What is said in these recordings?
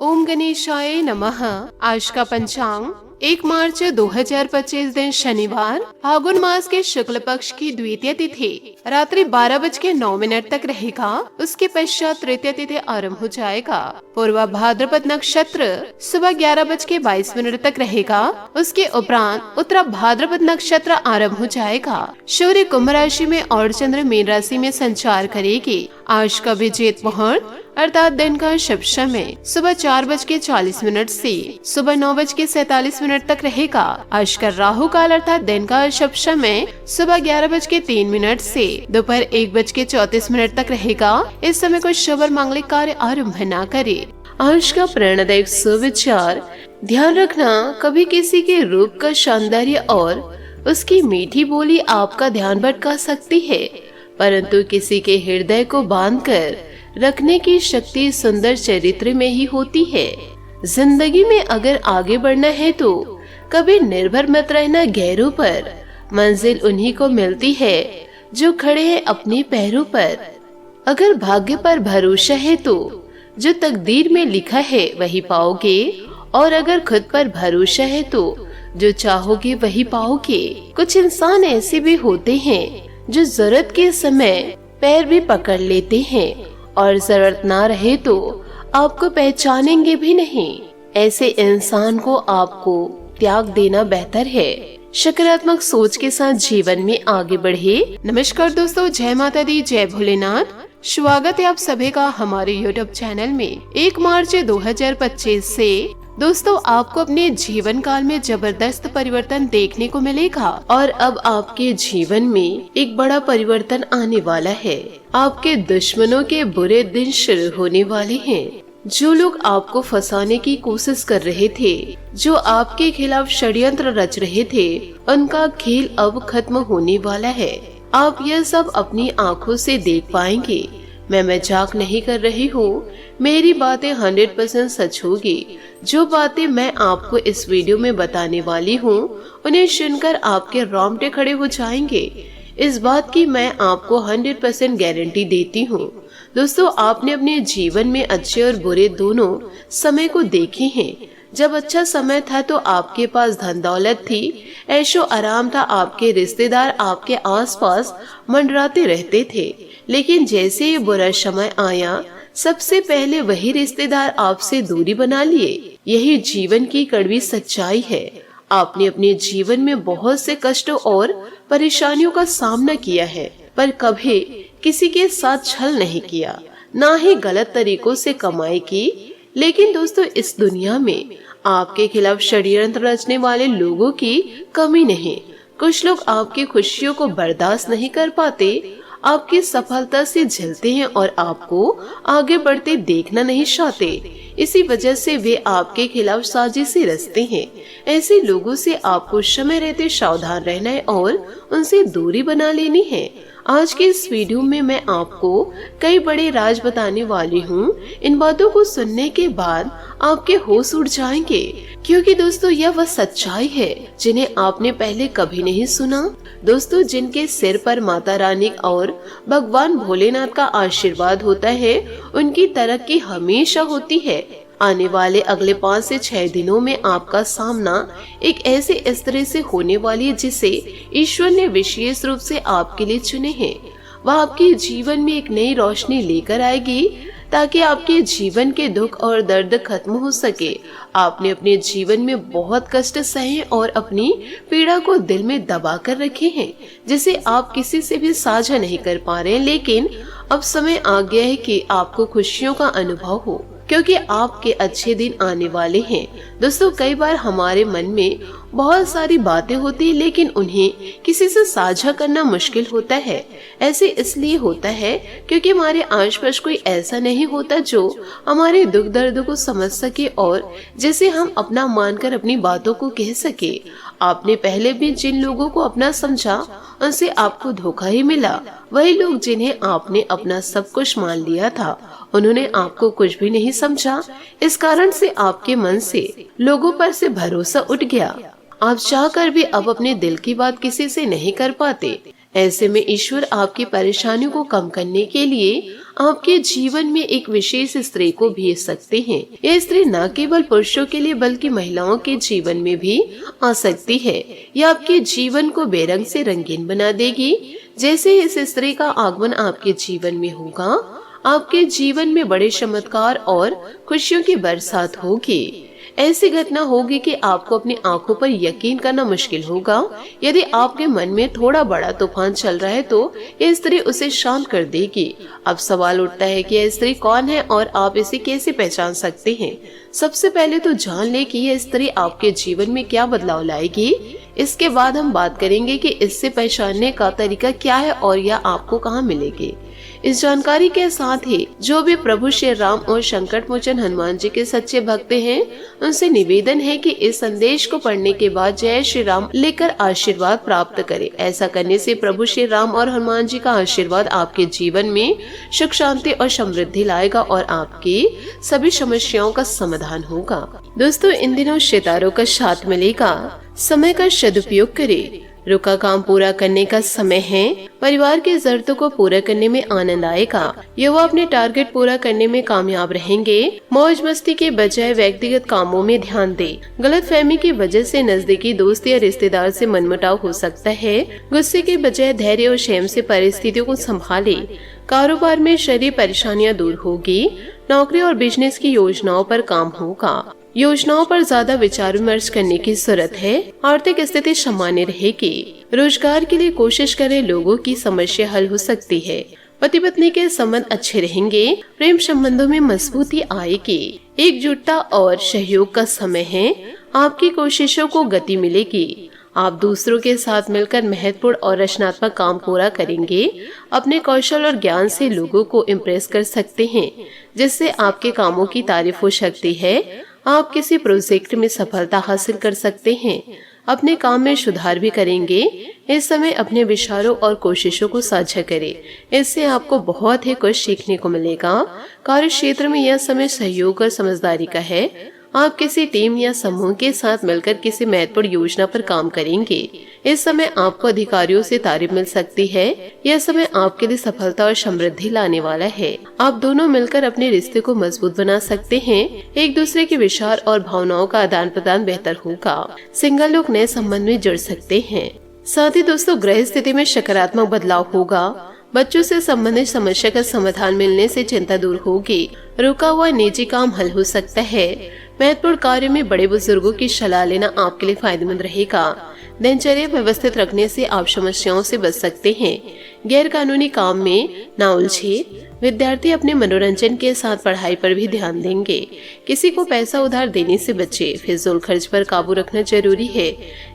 ओम गणेशाय नमः। आज का पंचांग 1 मार्च 2025 दिन शनिवार, फागुन मास के शुक्ल पक्ष की द्वितीय तिथि रात्रि 12:09 तक रहेगा। उसके पश्चात तृतीय तिथि आरंभ हो जाएगा। पूर्वा भाद्रपद नक्षत्र सुबह 11:22 तक रहेगा। उसके उपरांत उत्तरा भाद्रपद नक्षत्र आरंभ हो जाएगा। सूर्य कुंभ राशि में और चंद्र मीन राशि में संचार करेगी। आज का विजेत मुहूर्त अर्थात दिन का शुभ समय सुबह 4:40 से सुबह 9:47 तक रहेगा। आज का राहु काल अर्थात दिन का शुभ समय सुबह 11:03 से दोपहर 1:34 तक रहेगा। इस समय कोई शुभ और मांगलिक कार्य आरंभ न करे। आज का प्रेरणादायक सुविचार, ध्यान रखना कभी किसी के रूप का सौंदर्य और उसकी मीठी बोली आपका ध्यान भटका सकती है, परंतु किसी के हृदय को बांधकर रखने की शक्ति सुंदर चरित्र में ही होती है। जिंदगी में अगर आगे बढ़ना है तो कभी निर्भर मत रहना गैरों पर। मंजिल उन्हीं को मिलती है जो खड़े हैं अपने पैरों पर। अगर भाग्य पर भरोसा है तो जो तकदीर में लिखा है वही पाओगे, और अगर खुद पर भरोसा है तो जो चाहोगे वही पाओगे। कुछ इंसान ऐसे भी होते हैं जो जरूरत के समय पैर भी पकड़ लेते हैं और जरूरत ना रहे तो आपको पहचानेंगे भी नहीं। ऐसे इंसान को आपको त्याग देना बेहतर है। सकारात्मक सोच के साथ जीवन में आगे बढ़े। नमस्कार दोस्तों, जय माता दी, जय भोलेनाथ। स्वागत है आप सभी का हमारे YouTube चैनल में। 1 मार्च 2025 से दोस्तों आपको अपने जीवन काल में जबरदस्त परिवर्तन देखने को मिलेगा और अब आपके जीवन में एक बड़ा परिवर्तन आने वाला है। आपके दुश्मनों के बुरे दिन शुरू होने वाले हैं। जो लोग आपको फंसाने की कोशिश कर रहे थे, जो आपके खिलाफ षड्यंत्र रच रहे थे, उनका खेल अब खत्म होने वाला है। आप यह सब अपनी आँखों से देख पाएंगे। मैं मजाक नहीं कर रही हूँ, मेरी बातें 100% सच होगी। जो बातें मैं आपको इस वीडियो में बताने वाली हूँ उन्हें सुनकर आपके रोंगटे खड़े हो जाएंगे। इस बात की मैं आपको 100% गारंटी देती हूँ। दोस्तों, आपने अपने जीवन में अच्छे और बुरे दोनों समय को देखे हैं। जब अच्छा समय था तो आपके पास धन दौलत थी, ऐशो आराम था, आपके रिश्तेदार आपके आसपास मंडराते रहते थे। लेकिन जैसे ये बुरा समय आया, सबसे पहले वही रिश्तेदार आपसे दूरी बना लिए। यही जीवन की कड़वी सच्चाई है। आपने अपने जीवन में बहुत से कष्टों और परेशानियों का सामना किया है, पर कभी किसी के साथ छल नहीं किया, ना ही गलत तरीकों से कमाई की। लेकिन दोस्तों, इस दुनिया में आपके खिलाफ षड्यंत्र रचने वाले लोगों की कमी नहीं। कुछ लोग आपकी खुशियों को बर्दाश्त नहीं कर पाते, आपकी सफलता से झिलते हैं और आपको आगे बढ़ते देखना नहीं चाहते। इसी वजह से वे आपके खिलाफ साजिशें रचते हैं। ऐसे लोगों से आपको समय रहते सावधान रहना है और उनसे दूरी बना लेनी है। आज के इस वीडियो में मैं आपको कई बड़े राज बताने वाली हूँ। इन बातों को सुनने के बाद आपके होश उड़ जाएंगे, क्योंकि दोस्तों यह वह सच्चाई है जिन्हें आपने पहले कभी नहीं सुना। दोस्तों, जिनके सिर पर माता रानी और भगवान भोलेनाथ का आशीर्वाद होता है, उनकी तरक्की हमेशा होती है। आने वाले अगले 5 से 6 दिनों में आपका सामना एक ऐसे स्त्री से होने वाली है जिसे ईश्वर ने विशेष रूप से आपके लिए चुने हैं। वह आपके जीवन में एक नई रोशनी लेकर आएगी ताकि आपके जीवन के दुख और दर्द खत्म हो सके। आपने अपने जीवन में बहुत कष्ट सहे और अपनी पीड़ा को दिल में दबा कर रखे हैं, जिसे आप किसी से भी साझा नहीं कर पा रहे। लेकिन अब समय आ गया है कि आपको खुशियों का अनुभव हो, क्योंकि आपके अच्छे दिन आने वाले हैं। दोस्तों, कई बार हमारे मन में बहुत सारी बातें होती है, लेकिन उन्हें किसी से साझा करना मुश्किल होता है। ऐसे इसलिए होता है क्योंकि हमारे आसपास कोई ऐसा नहीं होता जो हमारे दुख दर्द को समझ सके और जिसे हम अपना मानकर अपनी बातों को कह सके। आपने पहले भी जिन लोगों को अपना समझा, उनसे आपको धोखा ही मिला। वही लोग जिन्हें आपने अपना सब कुछ मान लिया था, उन्होंने आपको कुछ भी नहीं समझा। इस कारण से आपके मन से लोगों पर से भरोसा उठ गया। आप चाहकर भी अब अपने दिल की बात किसी से नहीं कर पाते। ऐसे में ईश्वर आपकी परेशानियों को कम करने के लिए आपके जीवन में एक विशेष स्त्री को भेज सकते हैं। यह स्त्री न केवल पुरुषों के लिए बल्कि महिलाओं के जीवन में भी आ सकती है। यह आपके जीवन को बेरंग से रंगीन बना देगी। जैसे इस स्त्री का आगमन आपके जीवन में होगा, आपके जीवन में बड़े चमत्कार और खुशियों की बरसात होगी। ऐसी घटना होगी कि आपको अपनी आंखों पर यकीन करना मुश्किल होगा। यदि आपके मन में थोड़ा बड़ा तूफान चल रहा है तो यह स्त्री उसे शांत कर देगी। अब सवाल उठता है कि यह स्त्री कौन है और आप इसे कैसे पहचान सकते हैं। सबसे पहले तो जान ले कि यह स्त्री आपके जीवन में क्या बदलाव लाएगी। इसके बाद हम बात करेंगे कि इससे पहचानने का तरीका क्या है और यह आपको कहाँ मिलेगी। इस जानकारी के साथ ही जो भी प्रभु श्री राम और संकट मोचन हनुमान जी के सच्चे भक्त हैं, उनसे निवेदन है कि इस संदेश को पढ़ने के बाद जय श्री राम लेकर आशीर्वाद प्राप्त करें। ऐसा करने से प्रभु श्री राम और हनुमान जी का आशीर्वाद आपके जीवन में सुख शांति और समृद्धि लाएगा और आपकी सभी समस्याओं का समाधान होगा। दोस्तों, इन दिनों सितारों का साथ मिलेगा। समय का सदुपयोग करें। रुका काम पूरा करने का समय है। परिवार की जरूरतों को पूरा करने में आनंद आएगा। युवा अपने टारगेट पूरा करने में कामयाब रहेंगे। मौज मस्ती के बजाय व्यक्तिगत कामों में ध्यान दें। गलतफहमी की वजह से नजदीकी दोस्त या रिश्तेदार से मनमुटाव हो सकता है। गुस्से के बजाय धैर्य और संयम से परिस्थितियों को संभाले। कारोबार में शरीर परेशानियां दूर होगी। नौकरी और बिजनेस की योजनाओं पर काम होगा। योजनाओं पर ज्यादा विचार विमर्श करने की जरूरत है। आर्थिक स्थिति सामान्य रहेगी। रोजगार के लिए कोशिश करें, लोगों की समस्या हल हो सकती है। पति पत्नी के संबंध अच्छे रहेंगे। प्रेम संबंधों में मजबूती आएगी। एकजुटता और सहयोग का समय है। आपकी कोशिशों को गति मिलेगी। आप दूसरों के साथ मिलकर महत्वपूर्ण और रचनात्मक काम पूरा करेंगे। अपने कौशल और ज्ञान से लोगों को इम्प्रेस कर सकते हैं, जिससे आपके कामों की तारीफ हो सकती है। आप किसी प्रोजेक्ट में सफलता हासिल कर सकते हैं। अपने काम में सुधार भी करेंगे। इस समय अपने विचारों और कोशिशों को साझा करें। इससे आपको बहुत ही कुछ सीखने को मिलेगा। कार्य क्षेत्र में यह समय सहयोग और समझदारी का है। आप किसी टीम या समूह के साथ मिलकर किसी महत्वपूर्ण योजना पर काम करेंगे। इस समय आपको अधिकारियों से तारीफ मिल सकती है। यह समय आपके लिए सफलता और समृद्धि लाने वाला है। आप दोनों मिलकर अपने रिश्ते को मजबूत बना सकते हैं। एक दूसरे के विचार और भावनाओं का आदान प्रदान बेहतर होगा। सिंगल लोग नए संबंध में जुड़ सकते हैं। साथ ही दोस्तों, ग्रह स्थिति में सकारात्मक बदलाव होगा। बच्चों से संबंधित समस्या का समाधान मिलने से चिंता दूर होगी। रुका हुआ निजी काम हल हो सकता है। महत्वपूर्ण कार्य में बड़े बुजुर्गों की सलाह लेना आपके लिए फायदेमंद रहेगा। दिनचर्या व्यवस्थित रखने से आप समस्याओं से बच सकते हैं। गैर कानूनी काम में ना उलझे। विद्यार्थी अपने मनोरंजन के साथ पढ़ाई पर भी ध्यान देंगे। किसी को पैसा उधार देने से बचे। फिजूल खर्च पर काबू रखना जरूरी है।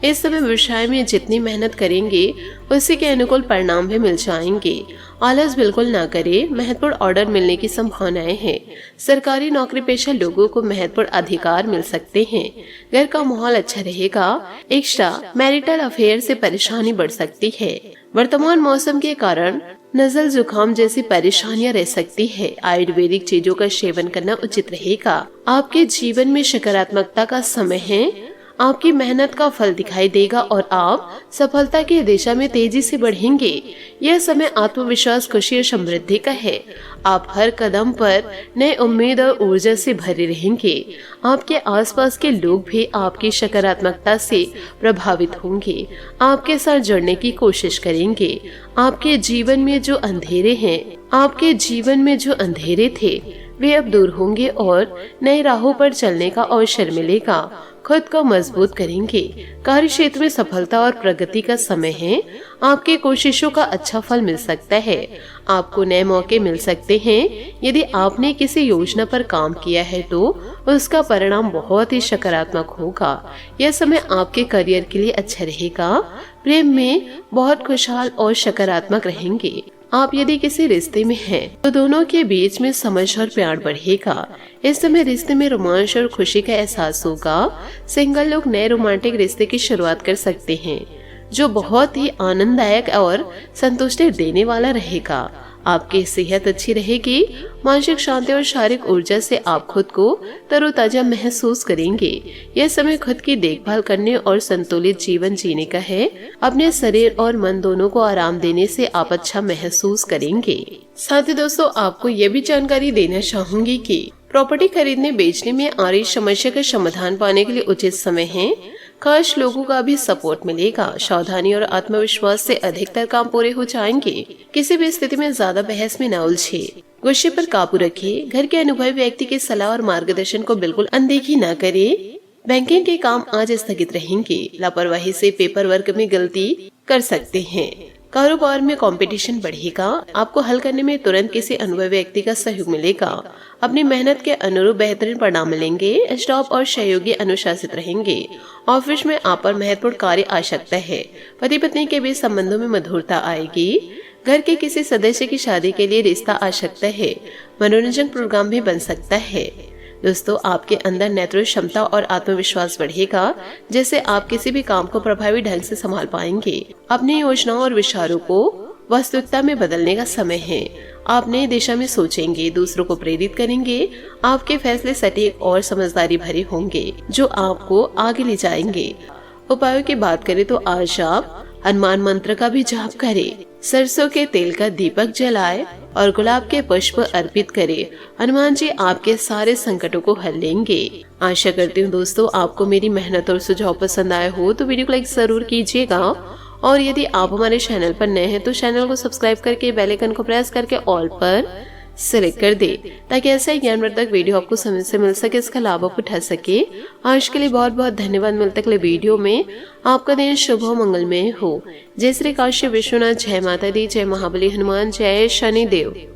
इस समय व्यवसाय में जितनी मेहनत करेंगे उसी के अनुकूल परिणाम भी मिल जाएंगे। आलस बिल्कुल ना करें। महत्वपूर्ण ऑर्डर मिलने की संभावनाएं हैं। सरकारी नौकरी पेशा लोगों को महत्वपूर्ण अधिकार मिल सकते हैं। घर का माहौल अच्छा रहेगा। एक्स्ट्रा मैरिटल अफेयर से परेशानी बढ़ सकती है। वर्तमान मौसम के कारण नजल जुकाम जैसी परेशानियां रह सकती है। आयुर्वेदिक चीजों का सेवन करना उचित रहेगा। आपके जीवन में सकारात्मकता का समय है। आपकी मेहनत का फल दिखाई देगा और आप सफलता की दिशा में तेजी से बढ़ेंगे। यह समय आत्मविश्वास, खुशी और समृद्धि का है। आप हर कदम पर नए उम्मीद और ऊर्जा से भरे रहेंगे। आपके आसपास के लोग भी आपकी सकारात्मकता से प्रभावित होंगे। आपके साथ जुड़ने की कोशिश करेंगे। आपके जीवन में जो अंधेरे थे वे अब दूर होंगे और नए राहों पर चलने का अवसर मिलेगा। खुद को मजबूत करेंगे। कार्य क्षेत्र में सफलता और प्रगति का समय है। आपके कोशिशों का अच्छा फल मिल सकता है। आपको नए मौके मिल सकते हैं। यदि आपने किसी योजना पर काम किया है तो उसका परिणाम बहुत ही सकारात्मक होगा। यह समय आपके करियर के लिए अच्छा रहेगा। प्रेम में बहुत खुशहाल और सकारात्मक रहेंगे। आप यदि किसी रिश्ते में हैं तो दोनों के बीच में समझ और प्यार बढ़ेगा। इस समय रिश्ते में रोमांच और खुशी का एहसास होगा। सिंगल लोग नए रोमांटिक रिश्ते की शुरुआत कर सकते हैं जो बहुत ही आनंददायक और संतुष्टि देने वाला रहेगा। आपकी सेहत अच्छी रहेगी। मानसिक शांति और शारीरिक ऊर्जा से आप खुद को तरोताजा महसूस करेंगे। यह समय खुद की देखभाल करने और संतुलित जीवन जीने का है। अपने शरीर और मन दोनों को आराम देने से आप अच्छा महसूस करेंगे। साथ ही दोस्तों, आपको ये भी जानकारी देना चाहूंगी कि प्रॉपर्टी खरीदने बेचने में आ रही समस्या का समाधान पाने के लिए उचित समय है। खास लोगों का भी सपोर्ट मिलेगा। सावधानी और आत्मविश्वास से अधिकतर काम पूरे हो जाएंगे। किसी भी स्थिति में ज्यादा बहस में न उलझे, गुस्से पर काबू रखिए। घर के अनुभवी व्यक्ति की सलाह और मार्गदर्शन को बिल्कुल अनदेखी न करें। बैंकिंग के काम आज स्थगित रहेंगे। लापरवाही से पेपर वर्क में गलती कर सकते हैं। कारोबार में कंपटीशन बढ़ेगा। आपको हल करने में तुरंत किसी अनुभवी व्यक्ति का सहयोग मिलेगा। अपनी मेहनत के अनुरूप बेहतरीन परिणाम मिलेंगे। स्टाफ और सहयोगी अनुशासित रहेंगे। ऑफिस में आप पर महत्वपूर्ण कार्य आ सकता है। पति पत्नी के बीच संबंधों में मधुरता आएगी। घर के किसी सदस्य की शादी के लिए रिश्ता आ सकता है। मनोरंजन प्रोग्राम भी बन सकता है। दोस्तों, आपके अंदर नेतृत्व क्षमता और आत्मविश्वास बढ़ेगा, जिससे आप किसी भी काम को प्रभावी ढंग से संभाल पाएंगे। अपनी योजनाओं और विचारों को वास्तविकता में बदलने का समय है। आप नई दिशा में सोचेंगे, दूसरों को प्रेरित करेंगे। आपके फैसले सटीक और समझदारी भरे होंगे, जो आपको आगे ले जाएंगे। उपायों की बात करें तो आज आप हनुमान मंत्र का भी जाप करें। सरसों के तेल का दीपक जलाए और गुलाब के पुष्प अर्पित करें। हनुमान जी आपके सारे संकटों को हल लेंगे। आशा करती हूँ दोस्तों, आपको मेरी मेहनत और सुझाव पसंद आए हो तो वीडियो को लाइक जरूर कीजिएगा। और यदि आप हमारे चैनल पर नए हैं तो चैनल को सब्सक्राइब करके बेल आइकन को प्रेस करके ऑल पर सिलेक्ट कर दे, ताकि ऐसा ज्ञानवर्धक वीडियो आपको समय से मिल सके, इसका लाभ आप उठा सके। आज के लिए बहुत बहुत धन्यवाद। मिलते अगले वीडियो में। आपका दिन शुभ हो, मंगलमय हो। जय श्री काशी विश्वनाथ, जय माता दी, जय महाबली हनुमान, जय शनिदेव।